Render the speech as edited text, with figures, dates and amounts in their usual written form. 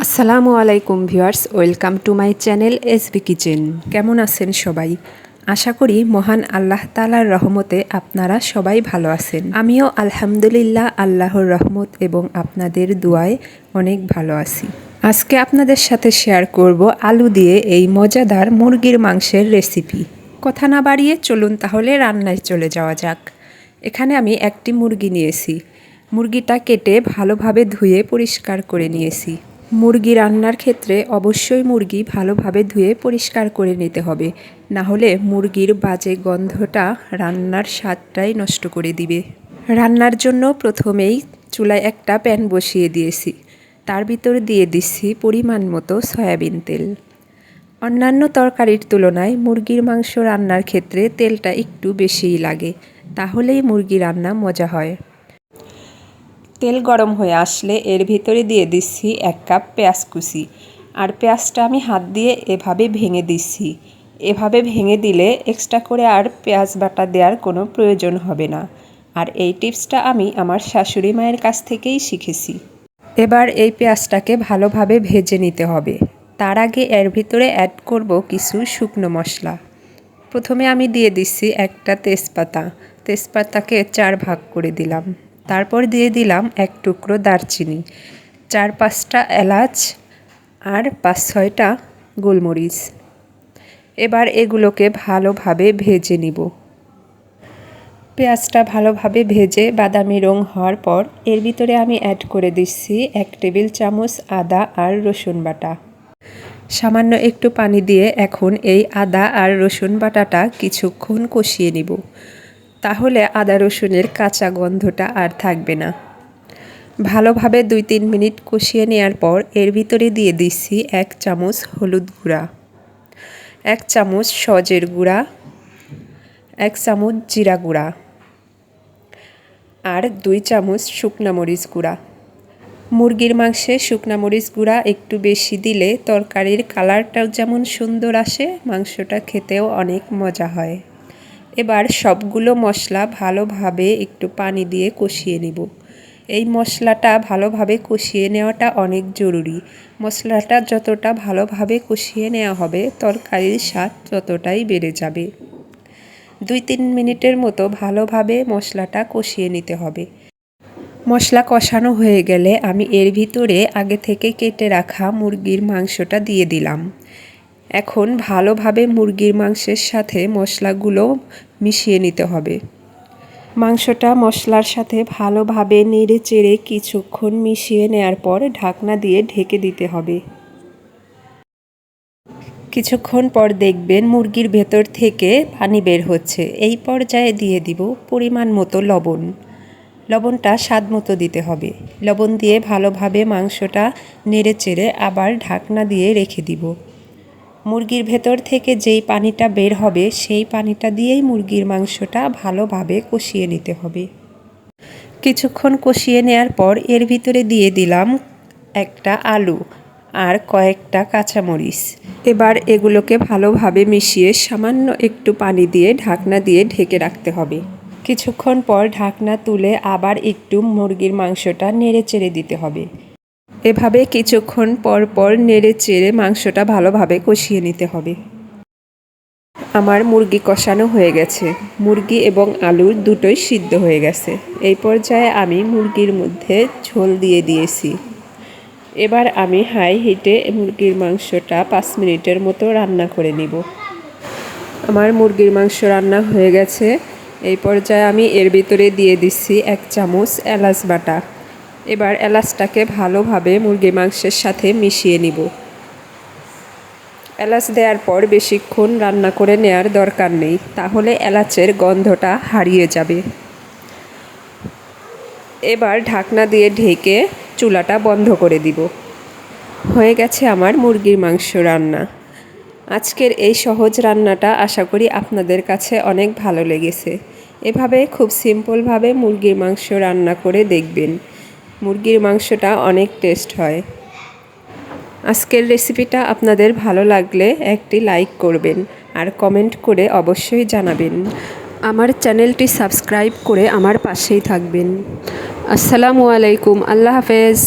আসসালামু আলাইকুম viewers, welcome to my channel SB kitchen. কেমন আছেন সবাই? আশা করি মহান আল্লাহ তাআলার রহমতে আপনারা সবাই ভালো আছেন। আমিও আলহামদুলিল্লাহ আল্লাহর রহমত এবং আপনাদের দোয়ায় অনেক ভালো আছি। আজকে আপনাদের সাথে শেয়ার করব আলু দিয়ে এই মজাদার মুরগির মাংসের রেসিপি। কথা না বাড়িয়ে চলুন তাহলে রান্নায় চলে যাওয়া যাক। এখানে আমি একটি মুরগি নিয়েছি। মুরগিটা কেটে ভালোভাবে ধুয়ে পরিষ্কার করে নিয়েছি। মুরগি রান্নার ক্ষেত্রে অবশ্যই মুরগি ভালোভাবে ধুয়ে পরিষ্কার করে নিতে হবে, না হলে মুরগির বাজে গন্ধটা রান্নার স্বাদটাই নষ্ট করে দিবে। রান্নার জন্য প্রথমেই চুলায় একটা প্যান বসিয়ে দিয়েছি। তার ভিতর দিয়ে দিচ্ছি পরিমাণ মতো সয়াবিন তেল। অন্যান্য তরকারির তুলনায় মুরগির মাংস রান্নার ক্ষেত্রে তেলটা একটু বেশিই লাগে, তাহলেই মুরগি রান্না মজা হয়। তেল গরম হয়ে আসলে এর ভিতরে দিয়ে দিচ্ছি 1 কাপ পেঁয়াজ কুচি। আর পেঁয়াজটা আমি হাত দিয়ে এভাবে ভেঙে দিচ্ছি। এভাবে ভেঙে দিলে এক্সট্রা করে আর পেঁয়াজ বাটা দেওয়ার কোনো প্রয়োজন হবে না। আর এই টিপসটা আমি আমার শাশুড়ি মায়ের কাছ থেকেই শিখেছি। এবার এই পেঁয়াজটাকে ভালোভাবে ভেজে নিতে হবে। তার আগে এর ভিতরে অ্যাড করব কিছু শুকনো মশলা। প্রথমে আমি দিয়ে দিচ্ছি একটা তেজপাতাকে 4 ভাগ করে দিলাম। তারপর দিয়ে দিলাম 1 টুকরো দারচিনি, 4-5টা এলাচ আর 5-6টা গোলমরিচ। এবার এগুলোকে ভালোভাবে ভেজে নিব। পেঁয়াজটা ভালোভাবে ভেজে বাদামি রং হওয়ার পর এর ভিতরে আমি অ্যাড করে দিচ্ছি 1 টেবিল চামচ আদা আর রসুন বাটা। সামান্য একটু পানি দিয়ে এখন এই আদা আর রসুন বাটাটা কিছুক্ষণ কষিয়ে নিব। তাহলে আদা রসুনের কাঁচা গন্ধটা আর থাকবে না। ভালোভাবে 2-3 মিনিট কষিয়ে নেওয়ার পর এর ভিতরে দিয়ে দিচ্ছি 1 চামচ হলুদ গুঁড়া, 1 চামচ সজের গুঁড়া, 1 চামচ জিরা গুঁড়া আর 2 চামচ শুকনা মরিচ গুঁড়া। মুরগির মাংসে শুকনা মরিচ গুঁড়া একটু বেশি দিলে তরকারির কালারটাও যেমন সুন্দর আসে, মাংসটা খেতেও অনেক মজা হয়। এবার সবগুলো মশলা ভালোভাবে একটু পানি দিয়ে কষিয়ে নেব। এই মশলাটা ভালোভাবে কষিয়ে নেওয়াটা অনেক জরুরি। মশলাটা যতটা ভালোভাবে কষিয়ে নেওয়া হবে তরকারির স্বাদ ততটাই বেড়ে যাবে। 2-3 মিনিটের মতো ভালোভাবে মশলাটা কষিয়ে নিতে হবে। মশলা কষানো হয়ে গেলে আমি এর ভিতরে আগে থেকে কেটে রাখা মুরগির মাংসটা দিয়ে দিলাম। এখন ভালোভাবে মুরগির মাংসের সাথে মশলাগুলো মিশিয়ে নিতে হবে। মাংসটা মশলার সাথে ভালোভাবে নেড়ে চেড়ে কিছুক্ষণ মিশিয়ে নেওয়ার পর ঢাকনা দিয়ে ঢেকে দিতে হবে। কিছুক্ষণ পর দেখবেন মুরগির ভেতর থেকে পানি বের হচ্ছে। এই পর্যায়ে দিয়ে দিব পরিমাণ মতো লবণ। লবণটা স্বাদ মতো দিতে হবে। লবণ দিয়ে ভালোভাবে মাংসটা নেড়ে চেড়ে আবার ঢাকনা দিয়ে রেখে দিব। মুরগির ভেতর থেকে যেই পানিটা বের হবে সেই পানিটা দিয়েই মুরগির মাংসটা ভালোভাবে কষিয়ে নিতে হবে। কিছুক্ষণ কষিয়ে নেওয়ার পর এর ভিতরে দিয়ে দিলাম একটা আলু আর কয়েকটা কাঁচামরিচ। এবার এগুলোকে ভালোভাবে মিশিয়ে সামান্য একটু পানি দিয়ে ঢাকনা দিয়ে ঢেকে রাখতে হবে। কিছুক্ষণ পর ঢাকনা তুলে আবার একটু মুরগির মাংসটা নেড়ে চেড়ে দিতে হবে। এভাবে কিছুক্ষণ পর পর নেড়ে চেড়ে মাংসটা ভালোভাবে কষিয়ে নিতে হবে। আমার মুরগি কষানো হয়ে গেছে। মুরগি এবং আলু দুটোই সিদ্ধ হয়ে গেছে। এই পর্যায়ে আমি মুরগির মধ্যে ঝোল দিয়ে দিয়েছি। এবার আমি হাই হিটে মুরগির মাংসটা 5 মিনিটের মতো রান্না করে নিব। আমার মুরগির মাংস রান্না হয়ে গেছে। এই পর্যায়ে আমি এর ভিতরে দিয়ে দিচ্ছি 1 চামচ এলাচ বাটা। এবার এলাচটাকে ভালোভাবে মুরগির মাংসের সাথে মিশিয়ে নিব। এলাচ দেওয়ার পর বেশিক্ষণ রান্না করে নেওয়ার দরকার নেই, তাহলে এলাচের গন্ধটা হারিয়ে যাবে। এবার ঢাকনা দিয়ে ঢেকে চুলাটা বন্ধ করে দিব। হয়ে গেছে আমার মুরগির মাংস রান্না। আজকের এই সহজ রান্নাটা আশা করি আপনাদের কাছে অনেক ভালো লেগেছে। এভাবে খুব সিম্পলভাবে মুরগির মাংস রান্না করে দেখবেন। মুরগির মাংসটা অনেক টেস্ট হয়। আজকের রেসিপিটা আপনাদের ভালো লাগলে একটি লাইক করবেন আর কমেন্ট করে অবশ্যই জানাবেন। আমার চ্যানেলটি সাবস্ক্রাইব করে আমার পাশেই থাকবেন। আসসালামু আলাইকুম, আল্লাহ হাফেজ।